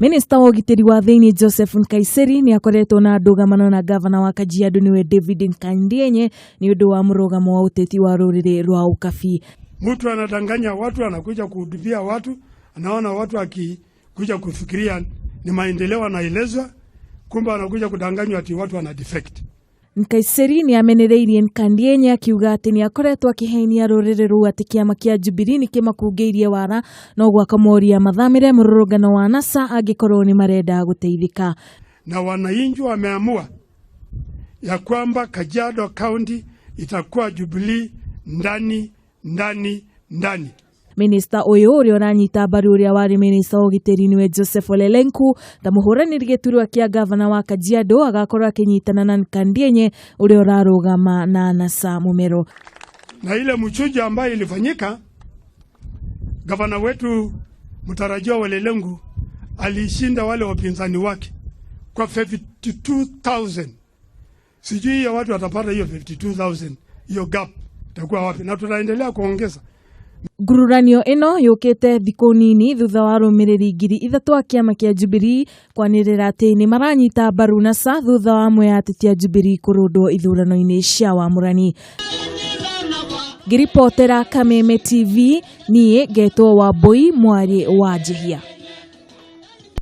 Minista wa ugitiri wa thiini Joseph Nkaiserry niakoretwo na ndugamano na ngavana wa Kajiado niwe David Nkedianye ni undu wa murugamo wa uteti wa ruriri rwa ukabi. Mtu anadanganya watu, anakuja kuhudumia watu, anaona watu akikuja kufikiria ni maendeleo anaelezwa, kumbe anakuja kudanganywa ati watu wana defect. Nkaisserry ni amenereirie Nkedianye akiuga ati niakoretwo akihenia ruriri rwa ati kiama kia Jubilee ni kimakungeirie wara no gwakamoria mathamire mururungano wa NASA angikorwo ni marenda guteithika. Na wananchi wameamua ya kwamba Kajiado County itakuwa Jubilee ndani. Minista uyu uria uranyita mbaru uria wari minista wa ugitiri niwe Joseph Nkaiserry ta muhuraniri giturwa kia gavana wa Kajiado agakorwo akinyitana na Nkedianye uria urarugama na NASA mumero. Na ile mchujo ambayo ilifanyika, gavana wetu mtarajiwa Nkaiserry alishinda wale wapinzani wake kwa 52,000. Sijui ya watu watapata hiyo 52,000, hiyo gap itakuwa wapi, na tutaendelea kuongeza. Ngururanio ino yukite thiku nini thutha wa arumiriri 3,000 a kiama kia Jubilee kwanirira ati ni maranyita mbaru NASA thutha wa amwe ya ateti a Jubilee kurundwo ithurano-ini cia wamurani. Ngiripotera Kameme TV, nie ngetwo Wambui mwari wa Njihia.